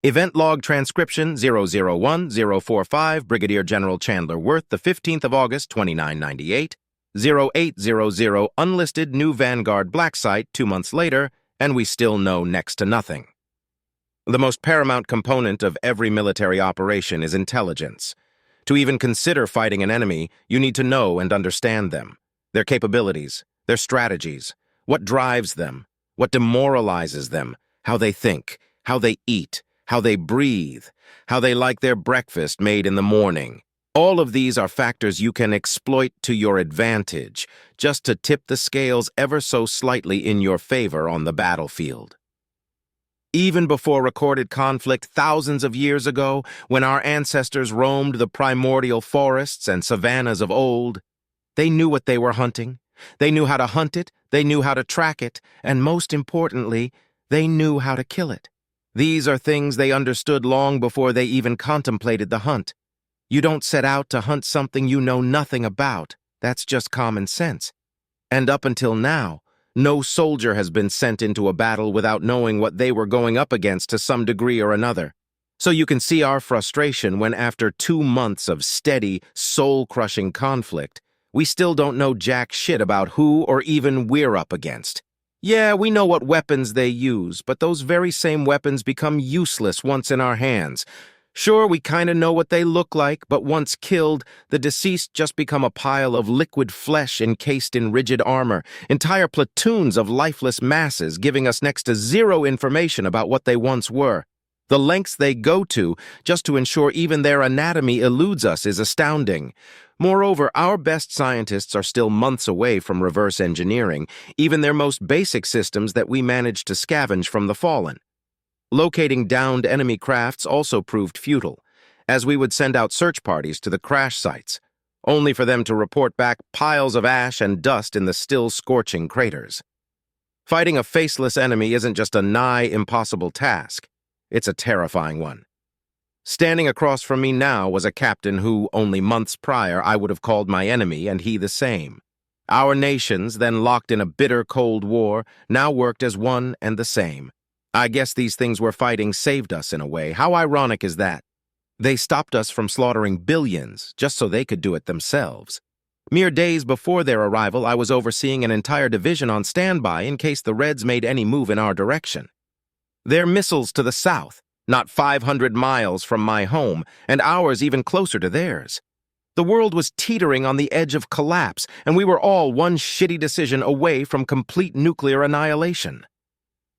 Event log transcription 001045, Brigadier General Chandler Worth, the 15th of August, 2998. 0800, unlisted new Vanguard black site 2 months later, and we still know next to nothing. The most paramount component of every military operation is intelligence. To even consider fighting an enemy, you need to know and understand them, their capabilities, their strategies, what drives them, what demoralizes them, how they think, how they eat, how they breathe, how they like their breakfast made in the morning. All of these are factors you can exploit to your advantage, just to tip the scales ever so slightly in your favor on the battlefield. Even before recorded conflict thousands of years ago, when our ancestors roamed the primordial forests and savannas of old, they knew what they were hunting. They knew how to hunt it, they knew how to track it, and most importantly, they knew how to kill it. These are things they understood long before they even contemplated the hunt. You don't set out to hunt something you know nothing about. That's just common sense. And up until now, no soldier has been sent into a battle without knowing what they were going up against to some degree or another. So you can see our frustration when after 2 months of steady, soul-crushing conflict, we still don't know jack shit about who or even we're up against. Yeah, we know what weapons they use, but those very same weapons become useless once in our hands. Sure, we kind of know what they look like, but once killed, the deceased just become a pile of liquid flesh encased in rigid armor, entire platoons of lifeless masses giving us next to zero information about what they once were. The lengths they go to just to ensure even their anatomy eludes us is astounding. Moreover, our best scientists are still months away from reverse engineering, even their most basic systems that we managed to scavenge from the fallen. Locating downed enemy crafts also proved futile, as we would send out search parties to the crash sites, only for them to report back piles of ash and dust in the still scorching craters. Fighting a faceless enemy isn't just a nigh impossible task, it's a terrifying one. Standing across from me now was a captain who, only months prior, I would have called my enemy, and he the same. Our nations, then locked in a bitter Cold War, now worked as one and the same. I guess these things we're fighting saved us in a way. How ironic is that? They stopped us from slaughtering billions just so they could do it themselves. Mere days before their arrival, I was overseeing an entire division on standby in case the Reds made any move in our direction. Their missiles to the south, not 500 miles from my home, and ours even closer to theirs. The world was teetering on the edge of collapse, and we were all one shitty decision away from complete nuclear annihilation.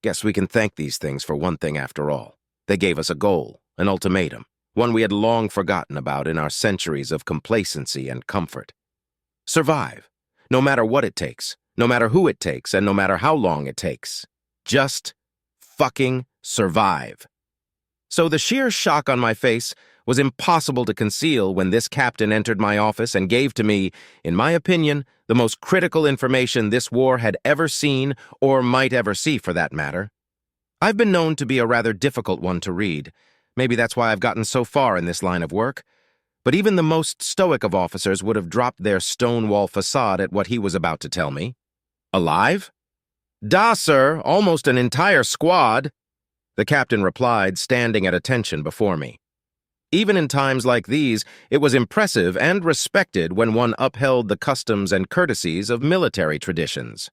Guess we can thank these things for one thing after all. They gave us a goal, an ultimatum, one we had long forgotten about in our centuries of complacency and comfort. Survive, no matter what it takes, no matter who it takes, and no matter how long it takes. Just fucking survive. So the sheer shock on my face was impossible to conceal when this captain entered my office and gave to me, in my opinion, the most critical information this war had ever seen, or might ever see for that matter. I've been known to be a rather difficult one to read. Maybe that's why I've gotten so far in this line of work. But even the most stoic of officers would have dropped their stonewall facade at what he was about to tell me. Alive? Da, sir, almost an entire squad, the captain replied, standing at attention before me. Even in times like these, it was impressive and respected when one upheld the customs and courtesies of military traditions.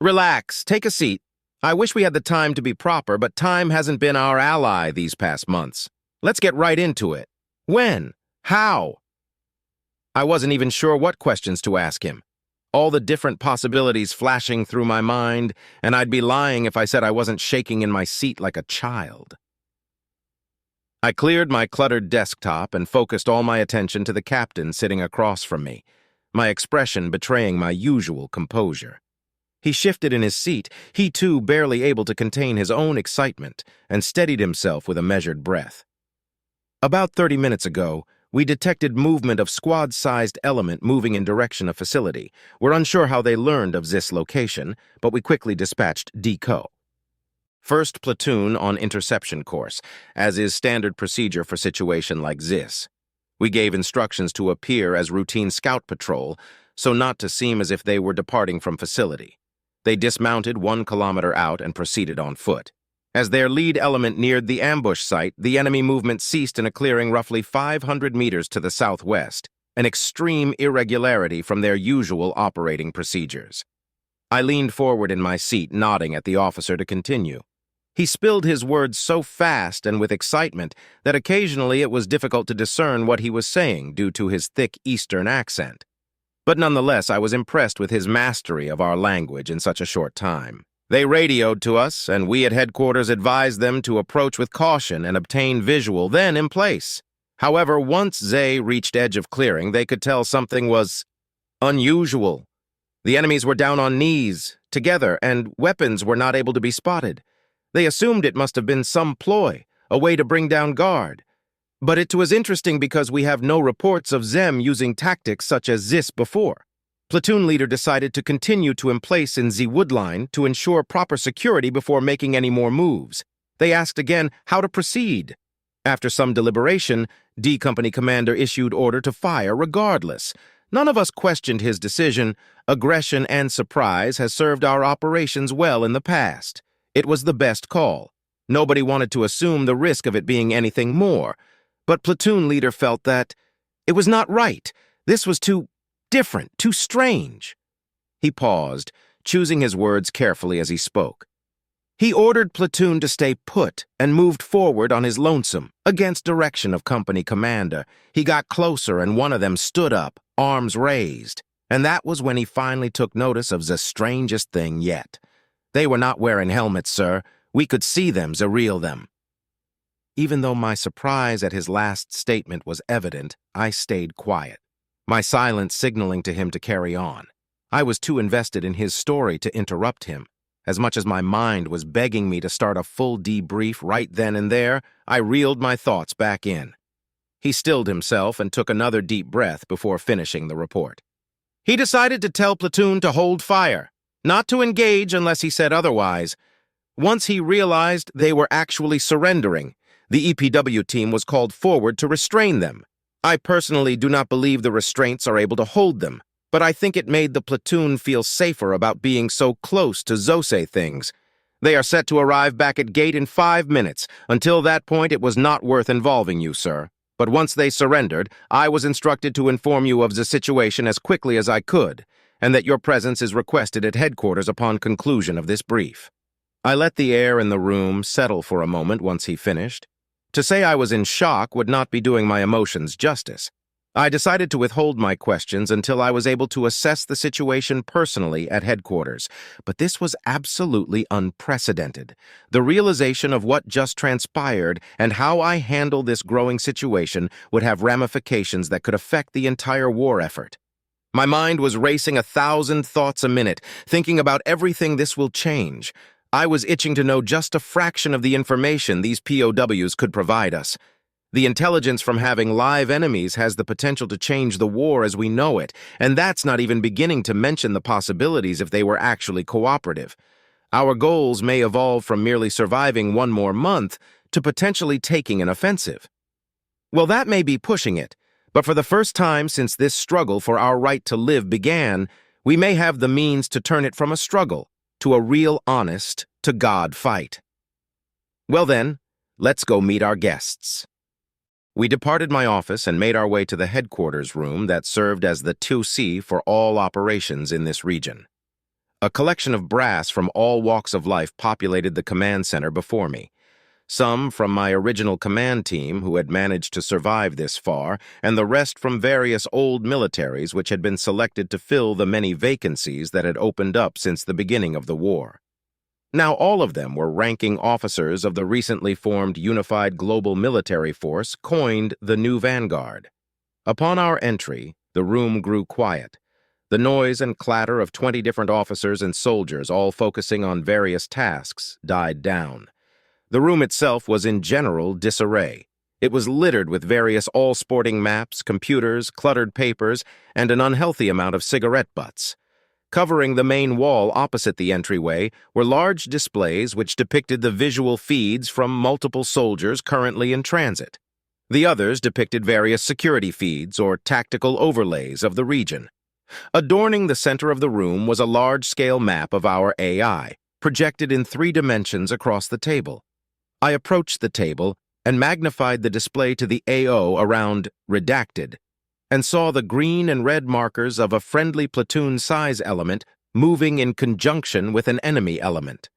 Relax, take a seat. I wish we had the time to be proper, but time hasn't been our ally these past months. Let's get right into it. When? How? I wasn't even sure what questions to ask him. All the different possibilities flashing through my mind, and I'd be lying if I said I wasn't shaking in my seat like a child. I cleared my cluttered desktop and focused all my attention to the captain sitting across from me, my expression betraying my usual composure. He shifted in his seat, he too barely able to contain his own excitement, and steadied himself with a measured breath. About 30 minutes ago, we detected movement of squad-sized element moving in direction of facility. We're unsure how they learned of this location, but we quickly dispatched DCO. First platoon on interception course, as is standard procedure for situation like this. We gave instructions to appear as routine scout patrol, so not to seem as if they were departing from facility. They dismounted 1 kilometer out and proceeded on foot. As their lead element neared the ambush site, the enemy movement ceased in a clearing roughly 500 meters to the southwest, an extreme irregularity from their usual operating procedures. I leaned forward in my seat, nodding at the officer to continue. He spilled his words so fast and with excitement that occasionally it was difficult to discern what he was saying due to his thick Eastern accent. But nonetheless, I was impressed with his mastery of our language in such a short time. They radioed to us, and we at headquarters advised them to approach with caution and obtain visual then in place. However, once Zay reached edge of clearing, they could tell something was unusual. The enemies were down on knees, together, and weapons were not able to be spotted. They assumed it must have been some ploy, a way to bring down guard. But it was interesting because we have no reports of Zem using tactics such as this before. Platoon leader decided to continue to emplace in the woodline to ensure proper security before making any more moves. They asked again how to proceed. After some deliberation, D Company commander issued order to fire regardless. None of us questioned his decision. Aggression and surprise has served our operations well in the past. It was the best call. Nobody wanted to assume the risk of it being anything more. But platoon leader felt that it was not right. This was too different, too strange. He paused, choosing his words carefully as he spoke. He ordered platoon to stay put and moved forward on his lonesome, against direction of company commander. He got closer and one of them stood up, arms raised. And that was when he finally took notice of the strangest thing yet. They were not wearing helmets, sir. We could see them, real them. Even though my surprise at his last statement was evident, I stayed quiet, my silence signaling to him to carry on. I was too invested in his story to interrupt him. As much as my mind was begging me to start a full debrief right then and there, I reeled my thoughts back in. He stilled himself and took another deep breath before finishing the report. He decided to tell platoon to hold fire, not to engage unless he said otherwise. Once he realized they were actually surrendering, the EPW team was called forward to restrain them. I personally do not believe the restraints are able to hold them, but I think it made the platoon feel safer about being so close to Zose things. They are set to arrive back at gate in 5 minutes. Until that point, it was not worth involving you, sir. But once they surrendered, I was instructed to inform you of the situation as quickly as I could, and that your presence is requested at headquarters upon conclusion of this brief. I let the air in the room settle for a moment once he finished. To say I was in shock would not be doing my emotions justice. I decided to withhold my questions until I was able to assess the situation personally at headquarters. But this was absolutely unprecedented. The realization of what just transpired and how I handle this growing situation would have ramifications that could affect the entire war effort. My mind was racing 1,000 thoughts a minute, thinking about everything this will change. I was itching to know just a fraction of the information these POWs could provide us. The intelligence from having live enemies has the potential to change the war as we know it, and that's not even beginning to mention the possibilities if they were actually cooperative. Our goals may evolve from merely surviving one more month to potentially taking an offensive. Well, that may be pushing it, but for the first time since this struggle for our right to live began, we may have the means to turn it from a struggle to a real honest-to-God fight. Well then, let's go meet our guests. We departed my office and made our way to the headquarters room that served as the 2C for all operations in this region. A collection of brass from all walks of life populated the command center before me. Some from my original command team who had managed to survive this far, and the rest from various old militaries which had been selected to fill the many vacancies that had opened up since the beginning of the war. Now all of them were ranking officers of the recently formed Unified Global Military Force coined the New Vanguard. Upon our entry, the room grew quiet. The noise and clatter of 20 different officers and soldiers all focusing on various tasks died down. The room itself was in general disarray. It was littered with various all-sporting maps, computers, cluttered papers, and an unhealthy amount of cigarette butts. Covering the main wall opposite the entryway were large displays which depicted the visual feeds from multiple soldiers currently in transit. The others depicted various security feeds or tactical overlays of the region. Adorning the center of the room was a large-scale map of our AI, projected in 3 dimensions across the table. I approached the table and magnified the display to the AO around redacted, and saw the green and red markers of a friendly platoon size element moving in conjunction with an enemy element.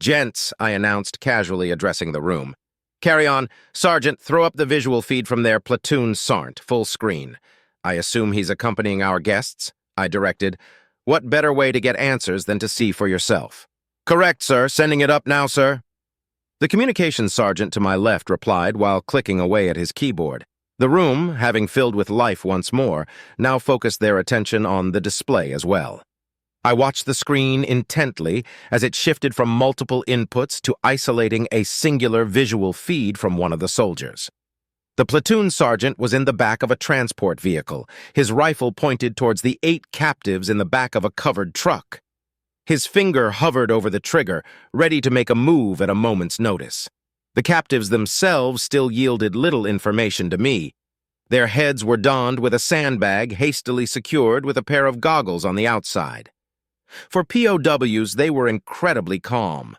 "Gents," I announced, casually addressing the room. "Carry on. Sergeant, throw up the visual feed from their platoon SART, full screen. I assume he's accompanying our guests?" I directed. "What better way to get answers than to see for yourself?" "Correct, sir. Sending it up now, sir." The communications sergeant to my left replied while clicking away at his keyboard. The room, having filled with life once more, now focused their attention on the display as well. I watched the screen intently as it shifted from multiple inputs to isolating a singular visual feed from one of the soldiers. The platoon sergeant was in the back of a transport vehicle, his rifle pointed towards the 8 captives in the back of a covered truck. His finger hovered over the trigger, ready to make a move at a moment's notice. The captives themselves still yielded little information to me. Their heads were donned with a sandbag hastily secured with a pair of goggles on the outside. For POWs, they were incredibly calm.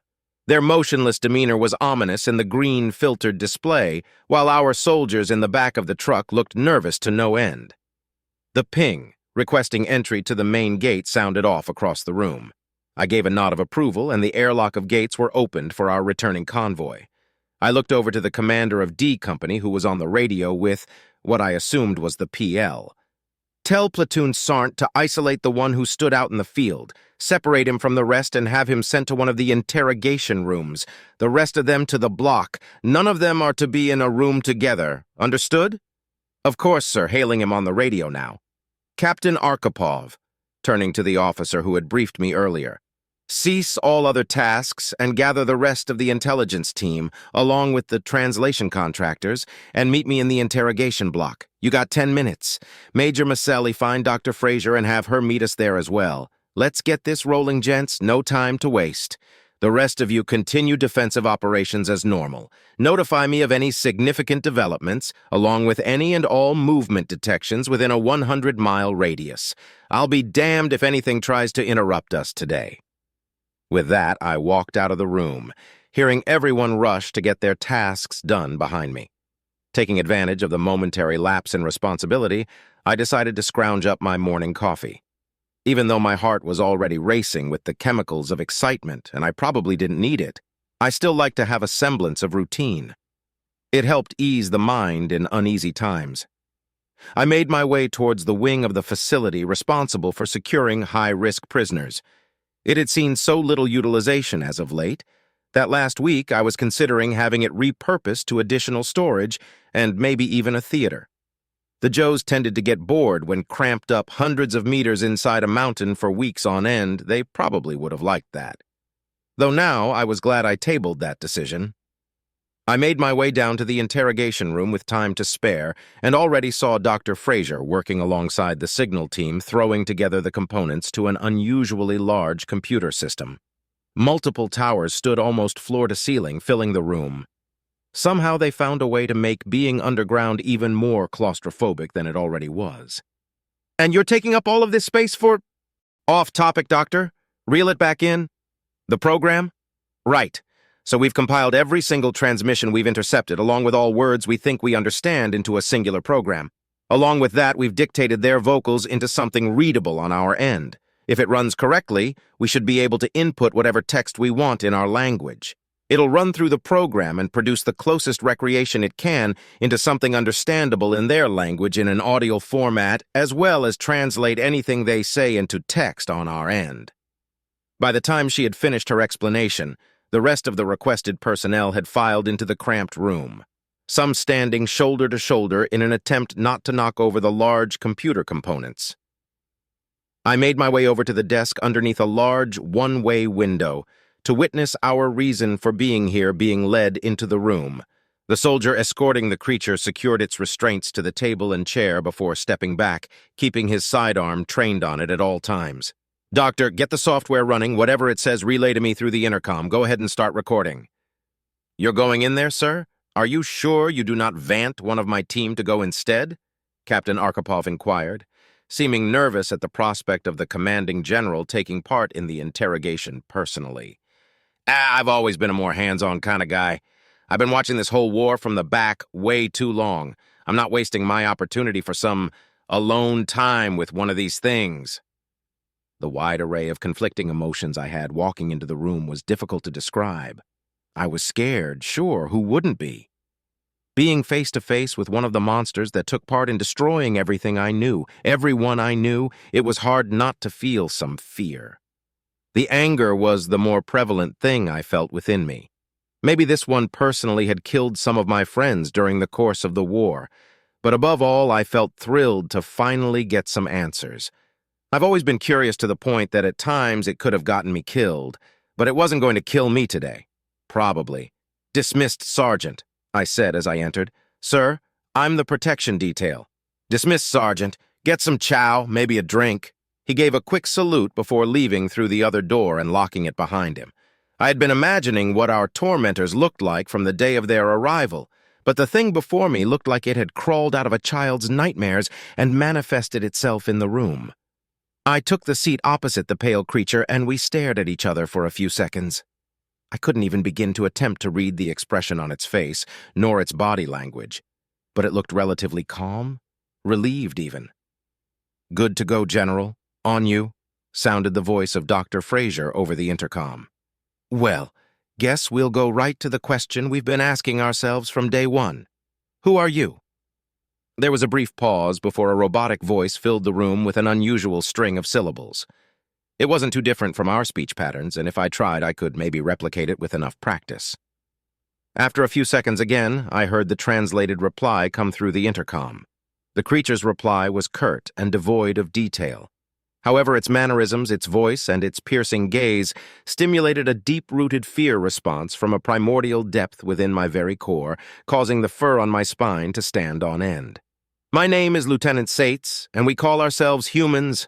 Their motionless demeanor was ominous in the green-filtered display, while our soldiers in the back of the truck looked nervous to no end. The ping, requesting entry to the main gate, sounded off across the room. I gave a nod of approval, and the airlock of gates were opened for our returning convoy. I looked over to the commander of D Company, who was on the radio with what I assumed was the PL. "Tell Platoon SART to isolate the one who stood out in the field, separate him from the rest and have him sent to one of the interrogation rooms. The rest of them to the block. None of them are to be in a room together. Understood?" "Of course, sir," hailing him on the radio now. "Captain Arkhipov," turning to the officer who had briefed me earlier, "cease all other tasks and gather the rest of the intelligence team, along with the translation contractors, and meet me in the interrogation block. You got 10 minutes. Major Maselli, find Dr. Fraser and have her meet us there as well. Let's get this rolling, gents. No time to waste. The rest of you continue defensive operations as normal. Notify me of any significant developments, along with any and all movement detections within a 100-mile radius. I'll be damned if anything tries to interrupt us today." With that, I walked out of the room, hearing everyone rush to get their tasks done behind me. Taking advantage of the momentary lapse in responsibility, I decided to scrounge up my morning coffee. Even though my heart was already racing with the chemicals of excitement, and I probably didn't need it, I still liked to have a semblance of routine. It helped ease the mind in uneasy times. I made my way towards the wing of the facility responsible for securing high-risk prisoners. It had seen so little utilization as of late that last week I was considering having it repurposed to additional storage and maybe even a theater. The Joes tended to get bored when cramped up hundreds of meters inside a mountain for weeks on end. They probably would have liked that. Though now I was glad I tabled that decision. I made my way down to the interrogation room with time to spare and already saw Dr. Fraser working alongside the signal team throwing together the components to an unusually large computer system. Multiple towers stood almost floor to ceiling, filling the room. Somehow they found a way to make being underground even more claustrophobic than it already was. "And you're taking up all of this space for—" "Off topic, Doctor. Reel it back in. The program?" "Right. So we've compiled every single transmission we've intercepted, along with all words we think we understand, into a singular program. Along with that, we've dictated their vocals into something readable on our end. If it runs correctly, we should be able to input whatever text we want in our language. It'll run through the program and produce the closest recreation it can into something understandable in their language in an audio format, as well as translate anything they say into text on our end." By the time she had finished her explanation, the rest of the requested personnel had filed into the cramped room, some standing shoulder to shoulder in an attempt not to knock over the large computer components. I made my way over to the desk underneath a large one-way window to witness our reason for being here being led into the room. The soldier escorting the creature secured its restraints to the table and chair before stepping back, keeping his sidearm trained on it at all times. "Doctor, get the software running. Whatever it says, relay to me through the intercom. Go ahead and start recording." "You're going in there, sir? Are you sure you do not vant one of my team to go instead?" Captain Arkhipov inquired, seeming nervous at the prospect of the commanding general taking part in the interrogation personally. "I've always been a more hands-on kind of guy. I've been watching this whole war from the back way too long. I'm not wasting my opportunity for some alone time with one of these things. The wide array of conflicting emotions I had walking into the room was difficult to describe. I was scared, sure, who wouldn't be? Being face to face with one of the monsters that took part in destroying everything I knew, everyone I knew, it was hard not to feel some fear. The anger was the more prevalent thing I felt within me. Maybe this one personally had killed some of my friends during the course of the war, but above all, I felt thrilled to finally get some answers. I've always been curious to the point that at times it could have gotten me killed, but it wasn't going to kill me today. Probably. "Dismissed, Sergeant," I said as I entered. "Sir, I'm the protection detail." "Dismissed, Sergeant. Get some chow, maybe a drink." He gave a quick salute before leaving through the other door and locking it behind him. I had been imagining what our tormentors looked like from the day of their arrival, but the thing before me looked like it had crawled out of a child's nightmares and manifested itself in the room. I took the seat opposite the pale creature, and we stared at each other for a few seconds. I couldn't even begin to attempt to read the expression on its face, nor its body language, but it looked relatively calm, relieved even. "Good to go, General. On you," sounded the voice of Dr. Fraser over the intercom. "Well, guess we'll go right to the question we've been asking ourselves from day one. Who are you?" There was a brief pause before a robotic voice filled the room with an unusual string of syllables. It wasn't too different from our speech patterns, and if I tried, I could maybe replicate it with enough practice. After a few seconds again, I heard the translated reply come through the intercom. The creature's reply was curt and devoid of detail. However, its mannerisms, its voice, and its piercing gaze stimulated a deep-rooted fear response from a primordial depth within my very core, causing the fur on my spine to stand on end. "My name is Lieutenant Sates, and we call ourselves humans